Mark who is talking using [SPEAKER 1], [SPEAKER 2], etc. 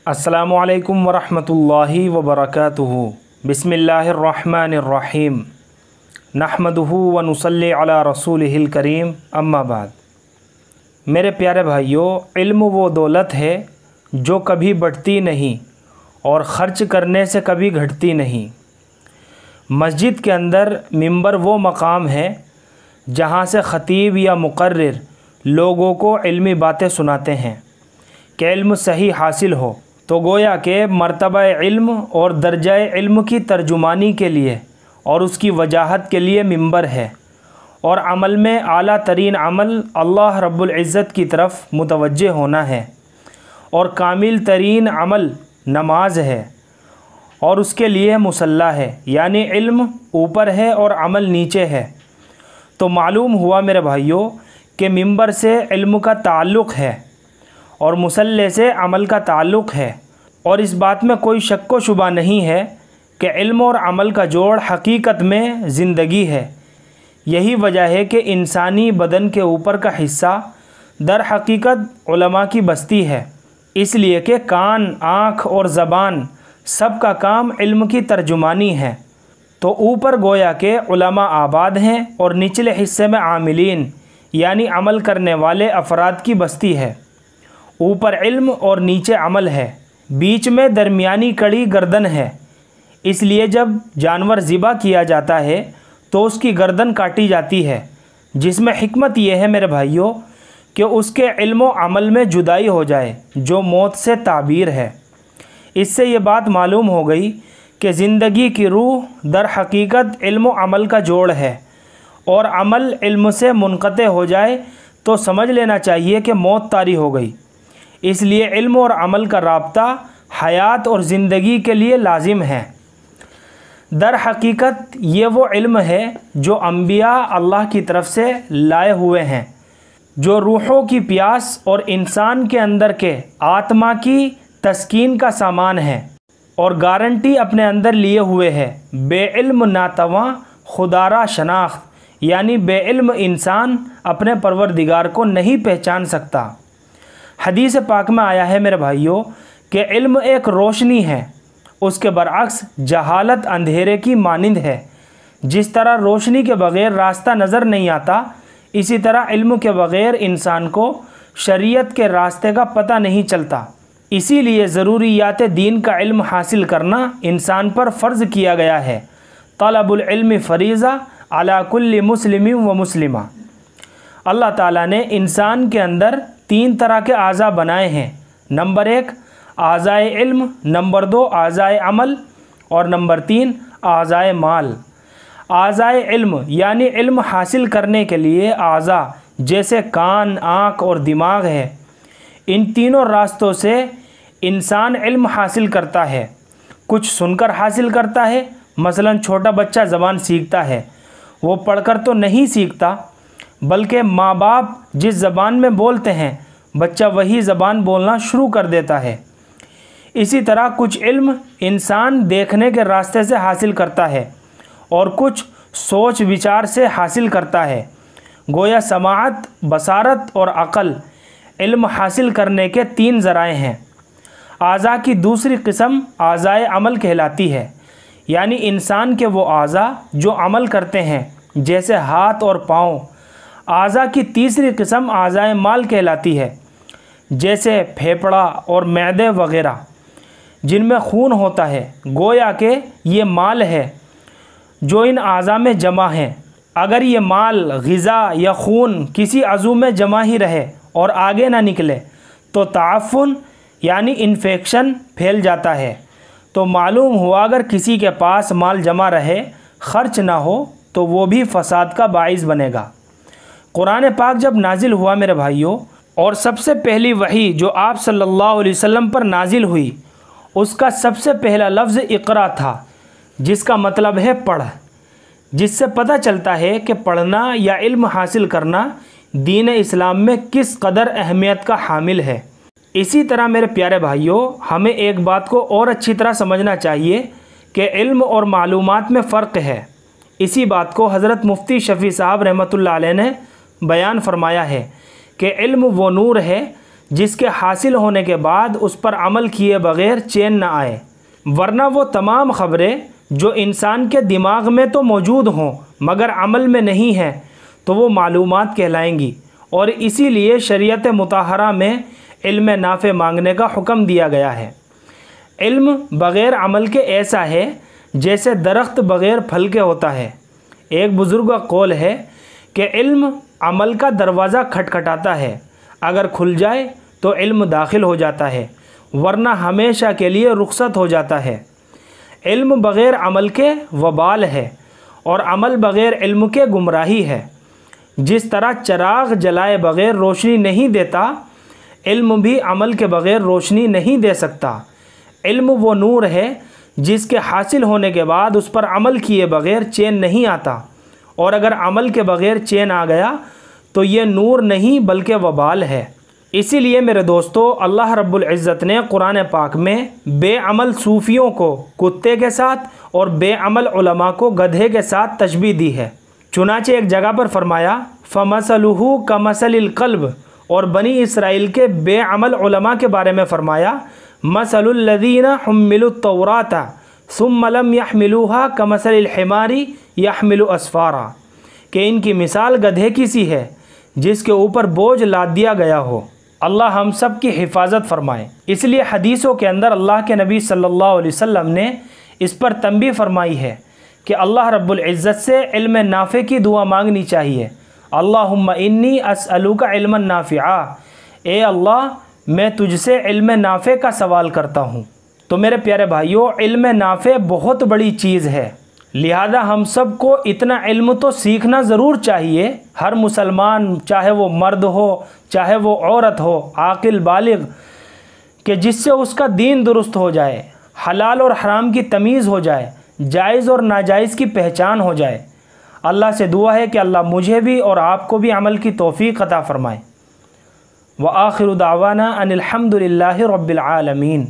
[SPEAKER 1] अस्सलामुअलैकुम वरहमतुल्लाहि वबरकातुहू। बिस्मिल्लाहिर्रहमानिर्रहीम। नहमदुहू व नुसल्ली अला रसूलिहिल करीम। अम्मा बाद। मेरे प्यारे भाइयों, इल्म वो दौलत है जो कभी बढ़ती नहीं और ख़र्च करने से कभी घटती नहीं। मस्जिद के अंदर मिंबर वो मकाम है जहाँ से ख़तीब या मुक़र्रिर लोगों को इल्मी बातें सुनाते हैं कि इल्म सही हासिल हो। तो गोया के मर्तबा इल्म और दर्जा इल्म की तर्जुमानी के लिए और उसकी वजाहत के लिए मिंबर है, और अमल में आला तरीन अमल अल्लाह रब्बुल इज़्ज़त की तरफ मुतवज्जे होना है, और कामिल तरीन अमल नमाज है, और उसके लिए मुसल्ला है, यानी इल्म ऊपर है और अमल नीचे है। तो मालूम हुआ मेरे भाइयों कि मिंबर से इल्म का ताल्लुक़ है और मुसल्ले से अमल का ताल्लुक़ है, और इस बात में कोई शक व शुबा नहीं है कि इल्म और अमल का जोड़ हकीकत में ज़िंदगी है। यही वजह है कि इंसानी बदन के ऊपर का हिस्सा दर हकीकत उलमा की बस्ती है, इसलिए कि कान, आँख और ज़बान सब का काम इल्म की तर्जुमानी है। तो ऊपर गोया के उलमा आबाद हैं और निचले हिस्से में आमिलीन यानी अमल करने वाले अफराद की बस्ती है। ऊपर इल्म और नीचे अमल है, बीच में दरमियानी कड़ी गर्दन है। इसलिए जब जानवर ज़िबा किया जाता है तो उसकी गर्दन काटी जाती है, जिसमें हिकमत यह है मेरे भाइयों कि उसके इल्म व अमल में जुदाई हो जाए जो मौत से ताबीर है। इससे ये बात मालूम हो गई कि ज़िंदगी की रूह दर हकीकत इल्म व अमल का जोड़ है, और अमल इल्म से मुनक़ते हो जाए तो समझ लेना चाहिए कि मौत तारी हो गई। इसलिए इल्म और अमल का राब्ता हयात और ज़िंदगी के लिए लाजिम है। दर हकीकत ये वो इल्म है जो अम्बिया अल्लाह की तरफ से लाए हुए हैं, जो रूहों की प्यास और इंसान के अंदर के आत्मा की तस्कीन का सामान है, और गारंटी अपने अंदर लिए हुए है। बेइल्म नातवा खुदारा शनाख्त, यानी बेइल्म इंसान अपने परवरदिगार को नहीं पहचान सकता। हदीस पाक में आया है मेरे भाइयों कि इल्म एक रोशनी है, उसके बरअक्स जहालत अंधेरे की मानिंद है। जिस तरह रोशनी के बग़ैर रास्ता नज़र नहीं आता, इसी तरह इल्म के बग़ैर इंसान को शरीयत के रास्ते का पता नहीं चलता। इसीलिए ज़रूरियात दीन का इल्म हासिल करना इंसान पर फ़र्ज़ किया गया है। तलबुल इल्म फ़रीज़ा अला कुल्ली मुस्लिम व मुस्लिमा। अल्लाह ताला ने इंसान के अंदर 3 तरह के आज़ा बनाए हैं। नंबर 1 आज़ाए इल्म, नंबर 2 आज़ाए अमल, और नंबर 3 आज़ाए माल। आज़ाए इल्म यानी इल्म हासिल करने के लिए आज़ा जैसे कान, आँख और दिमाग है। इन तीनों रास्तों से इंसान इल्म हासिल करता है। कुछ सुनकर हासिल करता है, मसलन छोटा बच्चा ज़बान सीखता है, वो पढ़कर तो नहीं सीखता, बल्कि माँ बाप जिस ज़बान में बोलते हैं बच्चा वही ज़बान बोलना शुरू कर देता है। इसी तरह कुछ इल्म इंसान देखने के रास्ते से हासिल करता है और कुछ सोच विचार से हासिल करता है। गोया समाअत, बसारत और अक़ल इल्म हासिल करने के 3 ज़राए हैं। आज़ा की दूसरी किस्म आज़ाए अमल कहलाती है, यानी इंसान के वो आज़ा जो अमल करते हैं जैसे हाथ और पाँव। आज़ा की तीसरी किस्म आज़ाए माल कहलाती है, जैसे फेफड़ा और मैदे वग़ैरह जिनमें खून होता है। गोया के ये माल है जो इन आज़ा में जमा है। अगर ये माल, ग़िज़ा या खून किसी अज़ू में जमा ही रहे और आगे ना निकले तो ताफ़ुन यानी इन्फेक्शन फैल जाता है। तो मालूम हुआ अगर किसी के पास माल जमा रहे, ख़र्च ना हो, तो वो भी फ़साद का बाइस बनेगा। कुरान पाक जब नाजिल हुआ मेरे भाइयों, और सबसे पहली वही जो आप सल्लल्लाहु अलैहि वसल्लम पर नाजिल हुई, उसका सबसे पहला लफ्ज़ इक़रा था, जिसका मतलब है पढ़। जिससे पता चलता है कि पढ़ना या इल्म हासिल करना दीन इस्लाम में किस कदर अहमियत का हामिल है। इसी तरह मेरे प्यारे भाइयों, हमें एक बात को और अच्छी तरह समझना चाहिए कि इल्म और मालूमात में फ़र्क है। इसी बात को हज़रत मुफ्ती शफ़ी साहब रहमतुल्लाह अलैह ने बयान फरमाया है कि इल्म वो नूर है जिसके हासिल होने के बाद उस पर अमल किए बग़ैर चैन न आए, वरना वो तमाम ख़बरें जो इंसान के दिमाग में तो मौजूद हों मगर अमल में नहीं हैं तो वो मालूमात कहलाएंगी। और इसीलिए शरीयत मुताहरा में इल्म नाफ़े मांगने का हुक्म दिया गया है। इल्म बग़ैर अमल के ऐसा है जैसे दरख्त बग़ैर फल के होता है। एक बुज़ुर्ग का कौल है कि इल्म अमल का दरवाज़ा खटखटाता है, अगर खुल जाए तो इल्म दाखिल हो जाता है, वरना हमेशा के लिए रुखसत हो जाता है। इल्म बग़ैर अमल के वबाल है और अमल बग़ैर इल्म के गुमराही है। जिस तरह चिराग जलाए बग़ैर रोशनी नहीं देता, इल्म भी अमल के बग़ैर रोशनी नहीं दे सकता। इल्म वो नूर है जिसके हासिल होने के बाद उस पर अमल किए बग़ैर चैन नहीं आता, और अगर अमल के बग़ैर चैन आ गया तो ये नूर नहीं बल्कि वबाल है। इसीलिए मेरे दोस्तों, अल्लाह रब्बुल इज़्ज़त ने कुरान पाक में बेअमल सूफ़ियों को कुत्ते के साथ और बेअमल उलमा को गधे के साथ तशबीह दी है। चुनाचे एक जगह पर फरमाया फ़मसलुहु कमसलिल क़ल्ब, और बनी इसराइल के बेअमल उलमा के बारे में फरमाया मसलुल लज़ीना हुम्मिलुत तौराता सुम्मा लम यहमिलूहा कमसलिल हिमारी यहमिलु अस्फ़ारा, कि इनकी मिसाल गधे की सी है जिसके ऊपर बोझ लाद दिया गया हो। अल्लाह हम सब की हिफाजत फरमाए। इसलिए हदीसों के अंदर अल्लाह के नबी सल्लल्लाहु अलैहि वसल्लम ने इस पर तंबीह फरमाई है कि अल्लाह रब्बुल इज़्ज़त से इल्म नाफ़े की दुआ मांगनी चाहिए। अल्लाहुम्मा इन्नी अस्अलुका इल्मन नाफ़िआ, ए अल्लाह मैं तुझसे इल्म नाफ़े का सवाल करता हूँ। तो मेरे प्यारे भाइयों, इल्म नाफ़े बहुत बड़ी चीज़ है, लिहाजा हम सब को इतना इल्म तो सीखना ज़रूर चाहिए। हर मुसलमान, चाहे वो मर्द हो चाहे वो औरत हो, आकिल बालिग, कि जिससे उसका दीन दुरुस्त हो जाए, हलाल और हराम की तमीज़ हो जाए, जायज़ और नाजायज़ की पहचान हो जाए। अल्लाह से दुआ है कि अल्लाह मुझे भी और आपको भी अमल की तौफ़ीक़ अता फ़रमाए। व आखिरु दावाना अनिल हम्दुलिल्लाहि रब्बिल आलमीन।